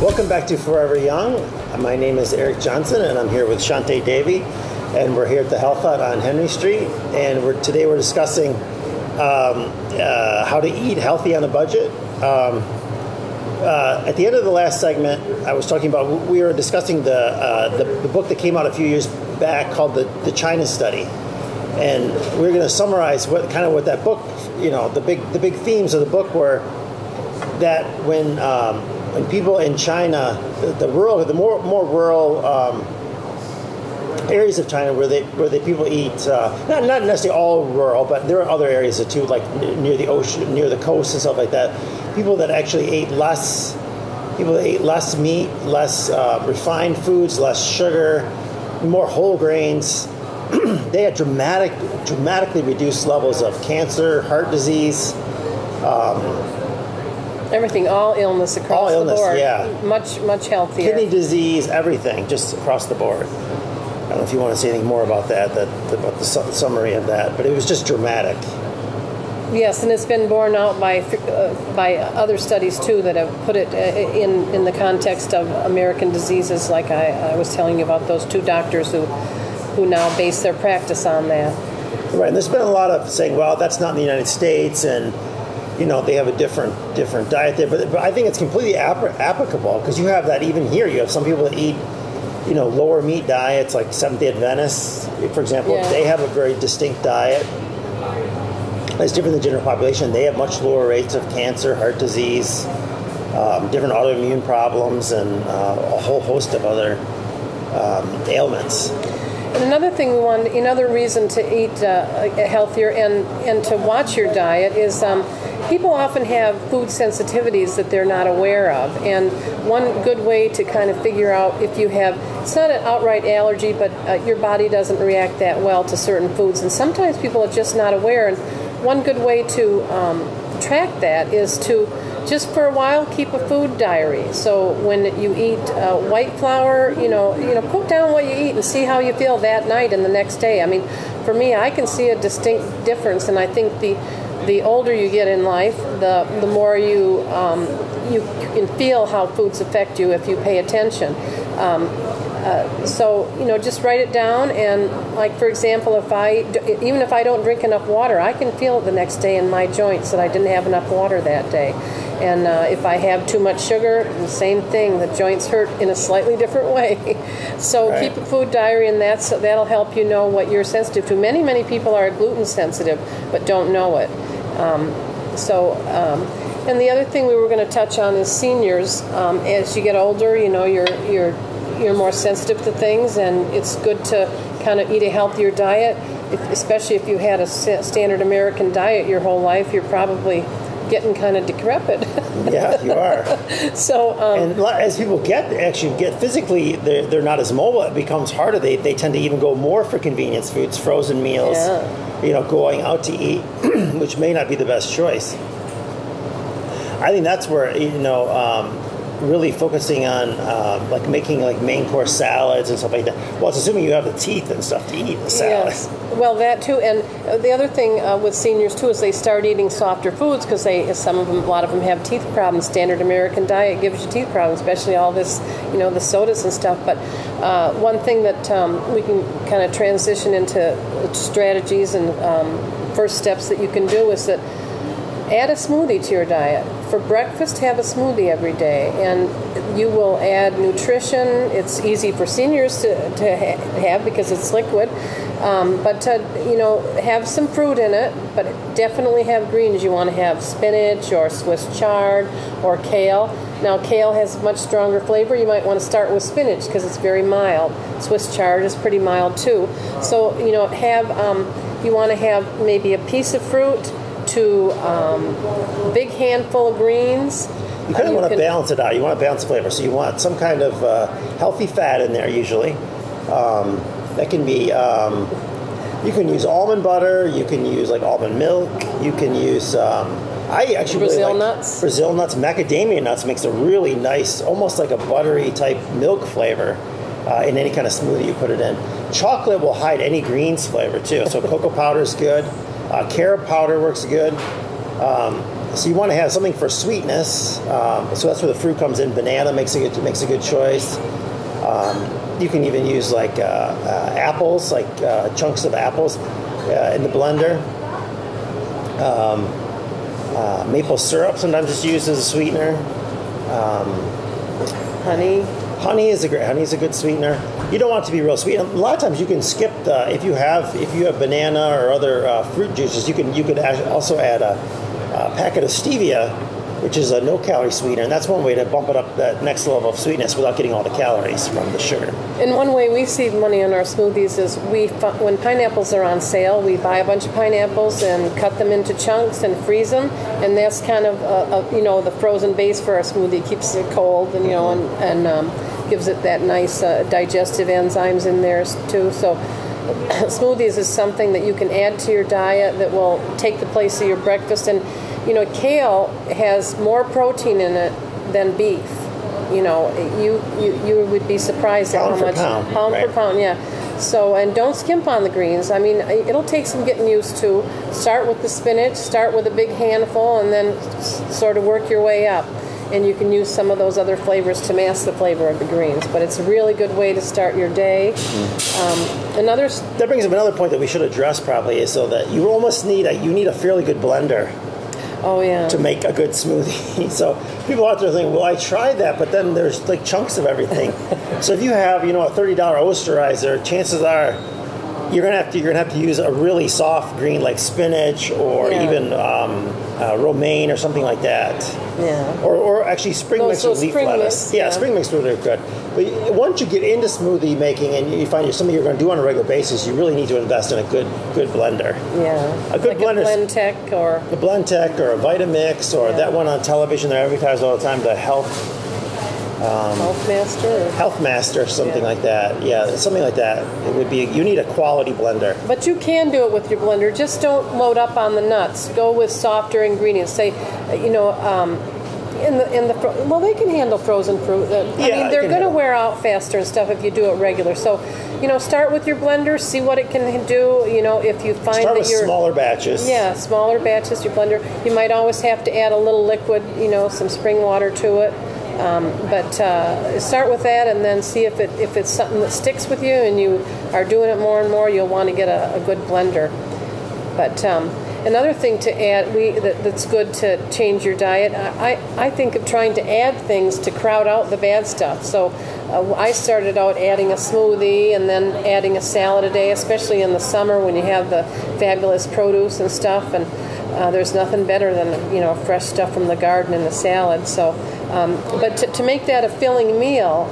Welcome back to Forever Young. My name is Eric Johnson, and I'm here with Shante Davey, and we're here at the Health Hut on Henry Street. And today we're discussing how to eat healthy on a budget. At the end of the last segment, I was talking about, we were discussing the book that came out a few years back called the China Study, and we're going to summarize what that book, the big themes of the book were that when people in China, the more rural areas of China where the people eat, not necessarily all rural, but there are other areas too, like near the ocean, near the coast and stuff like that. People that actually ate less meat, less refined foods, less sugar, more whole grains. They had dramatically reduced levels of cancer, heart disease. Everything, all illness across the board. Yeah. Much healthier. Kidney disease, everything, just across the board. I don't know if you want to say anything more about that, about the summary of that, but it was just dramatic. Yes, and it's been borne out by other studies too that have put it in the context of American diseases, like I was telling you about those two doctors who now base their practice on that. Right, and there's been a lot of saying, well, that's not in the United States, and they have a different diet there, but I think it's completely applicable, because you have that even here. You have some people that eat, lower meat diets, like Seventh-day Adventists, for example. Yeah. They have a very distinct diet. It's different than the general population. They have much lower rates of cancer, heart disease, different autoimmune problems, and a whole host of other ailments. And another reason to eat healthier and to watch your diet is people often have food sensitivities that they're not aware of. And one good way to kind of figure out if you have, it's not an outright allergy, but your body doesn't react that well to certain foods. And sometimes people are just not aware. And one good way to track that is to just for a while keep a food diary. So when you eat white flour, put down what you eat and see how you feel that night and the next day. I mean, for me, I can see a distinct difference, and I think the older you get in life, the more you can feel how foods affect you if you pay attention. So just write it down, and like, for example, even if I don't drink enough water, I can feel it the next day in my joints that I didn't have enough water that day. And if I have too much sugar, the same thing, the joints hurt in a slightly different way. So right. Keep a food diary, and that'll help you know what you're sensitive to. Many people are gluten sensitive but don't know it. And the other thing we were going to touch on is seniors. As you get older, you're more sensitive to things, and it's good to kind of eat a healthier diet. Especially if you had a standard American diet your whole life, you're probably getting kind of decrepit. Yeah, you are. So, and as people get physically, they're not as mobile. It becomes harder. They tend to even go more for convenience foods, frozen meals. Yeah. Going out to eat, which may not be the best choice. I think that's where really focusing on making main course salads and stuff like that. Well, it's assuming you have the teeth and stuff to eat the salad. Yes. Well, that too, and the other thing with seniors too is they start eating softer foods because a lot of them have teeth problems. Standard American diet gives you teeth problems, especially all this, the sodas and stuff. But one thing that we can kind of transition into strategies and first steps that you can do is that add a smoothie to your diet. For breakfast, have a smoothie every day, and you will add nutrition. It's easy for seniors to have because it's liquid, but have some fruit in it, but definitely have greens. You want to have spinach or Swiss chard or kale. Now, kale has much stronger flavor. You might want to start with spinach because it's very mild. Swiss chard is pretty mild too. So, you want to have maybe a piece of fruit to big handful of greens. You kind of want to balance it out. You want to balance the flavor. So you want some kind of healthy fat in there usually. That can be, you can use almond butter. You can use almond milk. You can use, I actually Brazil really like nuts. Brazil nuts. Macadamia nuts makes a really nice, almost like a buttery type milk flavor in any kind of smoothie you put it in. Chocolate will hide any greens flavor too. So cocoa powder is good. Carob powder works good. So you want to have something for sweetness. So that's where the fruit comes in. Banana makes a good choice. You can even use like apples, like chunks of apples in the blender. Maple syrup sometimes is used as a sweetener. Honey. Honey's a good sweetener. You don't want it to be real sweet. A lot of times you can skip if you have banana or other fruit juices. You could also add a packet of stevia, which is a no-calorie sweetener, and that's one way to bump it up that next level of sweetness without getting all the calories from the sugar. And one way we save money on our smoothies is when pineapples are on sale, we buy a bunch of pineapples and cut them into chunks and freeze them, and that's kind of the frozen base for our smoothie. It keeps it cold, and and gives it that nice digestive enzymes in there too. So smoothies is something that you can add to your diet that will take the place of your breakfast. And kale has more protein in it than beef. You would be surprised at how much pound right. per pound. Yeah. So, and don't skimp on the greens. I mean, it'll take some getting used to. Start with the spinach. Start with a big handful, and then sort of work your way up. And you can use some of those other flavors to mask the flavor of the greens. But it's a really good way to start your day. That brings up another point that we should address probably is so that you almost need a fairly good blender. Oh, yeah. To make a good smoothie. So people out there think, well, I tried that, but then there's like chunks of everything. So if you have, a $30 osterizer, chances are you're gonna have to use a really soft green like spinach or even romaine or something like that. Yeah. Or actually spring mix with leaf lettuce. Yeah, spring mix with are good. But once you get into smoothie making and you find something you're going to do on a regular basis, you really need to invest in a good blender. Yeah. A good blender. A Blendtec or a Blendtec or a Vitamix or that one on television that advertised all the time, the Health Master, something like that. Yeah, something like that. It would be. You need a quality blender. But you can do it with your blender. Just don't load up on the nuts. Go with softer ingredients. Say, they can handle frozen fruit. They're going to wear out faster and stuff if you do it regular. So, start with your blender. See what it can do. If you find start with smaller batches. Yeah, smaller batches. Your blender. You might always have to add a little liquid. Some spring water to it. But start with that, and then see if it's something that sticks with you, and you are doing it more and more. You'll want to get a good blender. But another thing to add, that's good to change your diet. I think of trying to add things to crowd out the bad stuff. So I started out adding a smoothie and then adding a salad a day, especially in the summer when you have the fabulous produce and stuff. And there's nothing better than fresh stuff from the garden in the salad. So, but to make that a filling meal,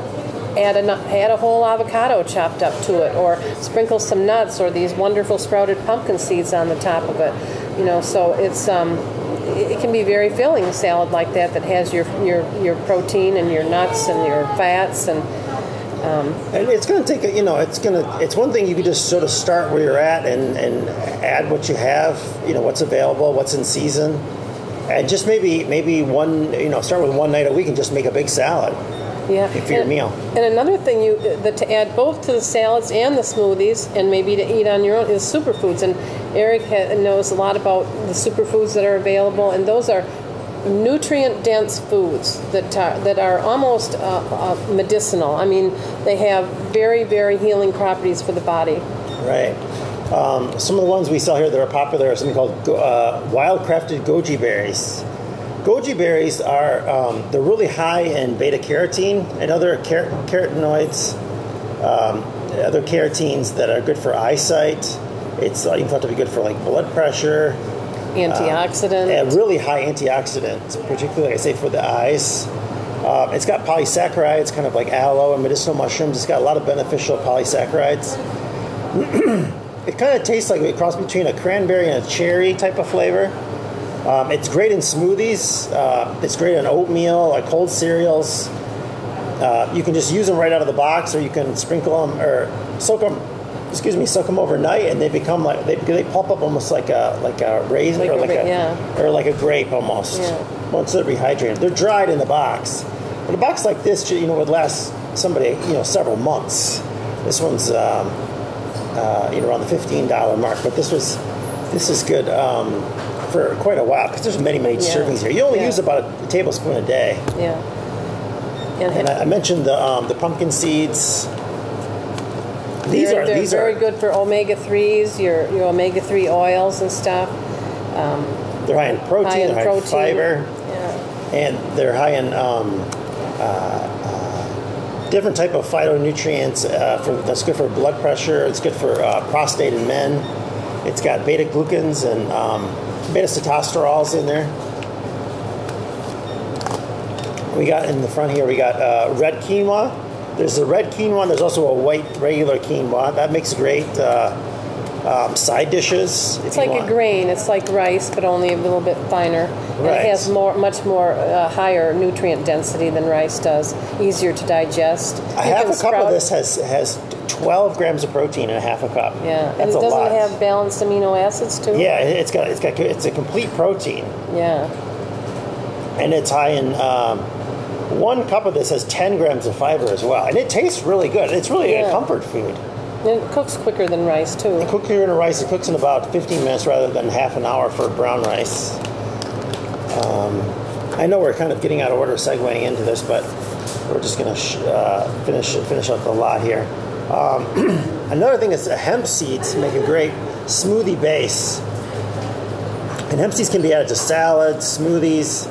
add a whole avocado chopped up to it, or sprinkle some nuts or these wonderful sprouted pumpkin seeds on the top of it. So it's it can be very filling, a salad like that has your protein and your nuts and your fats and it's going to take it's one thing you could just sort of start where you're at and add what you have, what's available, what's in season, and just maybe start with one night a week and just make a big salad. Yeah, for your meal. And another thing to add both to the salads and the smoothies, and maybe to eat on your own, is superfoods. And Eric knows a lot about the superfoods that are available, and those are nutrient-dense foods that are almost medicinal. I mean, they have very, very healing properties for the body. Right. Some of the ones we sell here that are popular are something called wild-crafted goji berries. Goji berries are they're really high in beta carotene and other carotenoids, other carotenes that are good for eyesight. It's even thought to be good for like blood pressure. Antioxidant. Really high antioxidants, particularly, I say, for the eyes. It's got polysaccharides, kind of like aloe and medicinal mushrooms. It's got a lot of beneficial polysaccharides. It kind of tastes like a cross between a cranberry and a cherry type of flavor. It's great in smoothies. It's great in oatmeal, like cold cereals. You can just use them right out of the box, or you can sprinkle them or soak them overnight, and they become like they pulp up almost like a raisin or like a grape almost. Yeah. Once they're rehydrated, they're dried in the box. But a box like this, would last somebody several months. This one's around the $15 mark, but this is good. for quite a while because there's many servings here. You only use about a tablespoon a day. Yeah. And I mentioned the pumpkin seeds. They're very good for omega-3s, your omega-3 oils and stuff. They're high in protein, they're high in fiber, and they're high in different type of phytonutrients. That's good for blood pressure. It's good for prostate in men. It's got beta-glucans and beta-sitosterols in there. We got in the front here, we got red quinoa. There's a red quinoa. There's also a white regular quinoa. That makes great side dishes. It's like a grain. It's like rice, but only a little bit finer. And it has much more higher nutrient density than rice does. Easier to digest. A half a cup of this has 12 grams of protein in a half a cup. Yeah, that's and a lot. Doesn't it have balanced amino acids too? Yeah, it's a complete protein. Yeah, and it's high in. 1 cup of this has 10 grams of fiber as well, and it tastes really good. It's really a comfort food. And it cooks quicker than rice too. It cooks quicker than rice. It cooks in about 15 minutes rather than half an hour for brown rice. I know we're kind of getting out of order segueing into this, but we're just going to finish up the lot here. Another thing is hemp seeds make a great smoothie base. And hemp seeds can be added to salads, smoothies,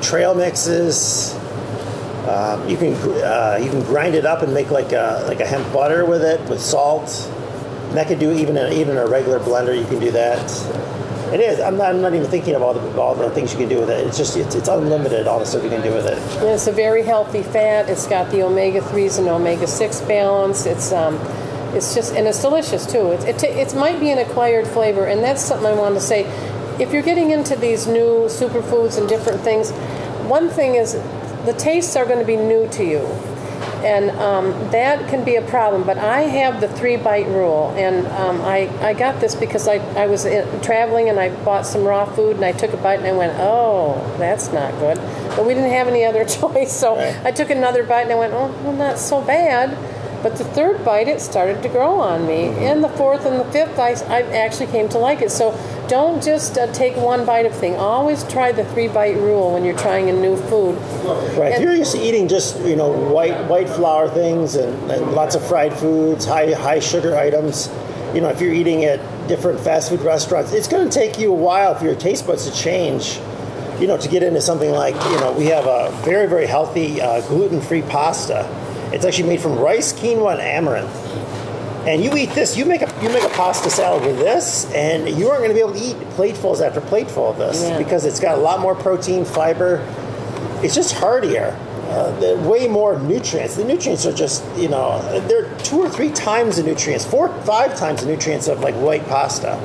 trail mixes. You can grind it up and make like a hemp butter with it with salt. And that could do even a regular blender. You can do that. It is. I'm not even thinking of all the things you can do with it. It's unlimited. All the stuff you can do with it. And it's a very healthy fat. It's got the omega-3s and omega-6 balance. It's just, and it's delicious too. It might be an acquired flavor, and that's something I wanted to say. If you're getting into these new superfoods and different things, one thing is the tastes are going to be new to you, and that can be a problem. But I have the 3-bite rule, and I got this because I was traveling and I bought some raw food and I took a bite and I went, oh, that's not good. But we didn't have any other choice, so I took another bite and I went, oh, well, not so bad. But the 3rd bite, it started to grow on me. And the 4th and the 5th, I actually came to like it. So don't just take one bite of thing. Always try the 3-bite rule when you're trying a new food. Right. If you're used to eating just white flour things and lots of fried foods, high sugar items, if you're eating at different fast food restaurants, it's going to take you a while for your taste buds to change. To get into something like we have a very, very healthy gluten-free pasta. It's actually made from rice, quinoa, and amaranth. And you eat this, you make a pasta salad with this, and you aren't going to be able to eat platefuls after plateful of this because it's got a lot more protein, fiber. It's just heartier. Way more nutrients. The nutrients are just, they're 2 or 3 times the nutrients, 4 or 5 times the nutrients of like white pasta.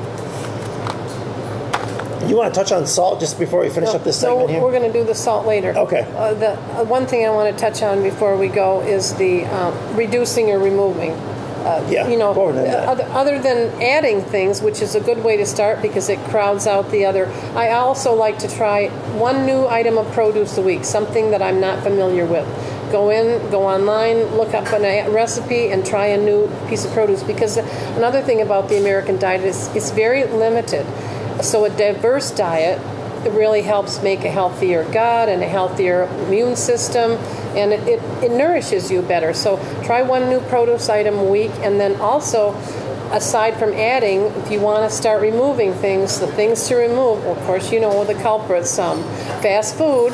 You want to touch on salt just before we finish up this segment here? We're going to do the salt later. Okay. The one thing I want to touch on before we go is the reducing or removing. Other than adding things, which is a good way to start because it crowds out the other. I also like to try one new item of produce a week, something that I'm not familiar with. Go online, look up a recipe, and try a new piece of produce. Because another thing about the American diet is it's very limited. So a diverse diet really helps make a healthier gut and a healthier immune system, and it nourishes you better. So try one new produce item a week, and then also, aside from adding, if you want to start removing things, the things to remove, of course, the culprits, fast food,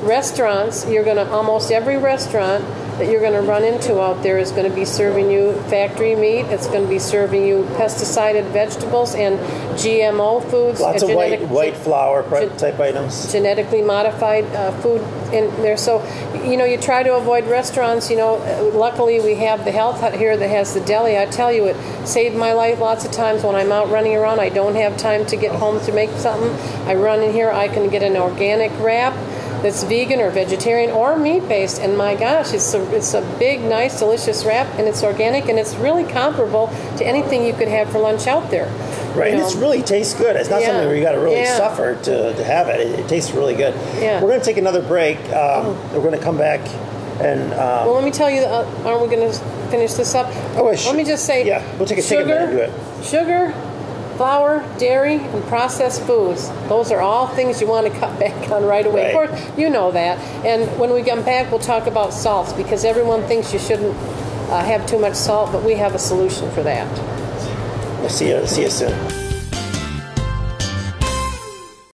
restaurants. Almost every restaurant that you're going to run into out there is going to be serving you factory meat. It's going to be serving you pesticided vegetables and GMO foods. Lots of white flour type items. Genetically modified food in there. So, you try to avoid restaurants. Luckily we have the Health Hut here that has the deli. I tell you, it saved my life lots of times when I'm out running around. I don't have time to get home to make something. I run in here. I can get an organic wrap that's vegan or vegetarian or meat-based, and my gosh, it's a big, nice, delicious wrap, and it's organic, and it's really comparable to anything you could have for lunch out there. Right, and it really tastes good. It's not something where you got to really suffer to have it. It tastes really good. Yeah. We're going to take another break. We're going to come back and... well, let me tell you, aren't we going to finish this up? Oh, let me just say... Yeah, we'll take a minute and do it. Sugar, Flour, dairy, and processed foods. Those are all things you want to cut back on right away. Right. Of course, you know that. And when we come back, we'll talk about salts, because everyone thinks you shouldn't have too much salt, but we have a solution for that. We'll see you soon.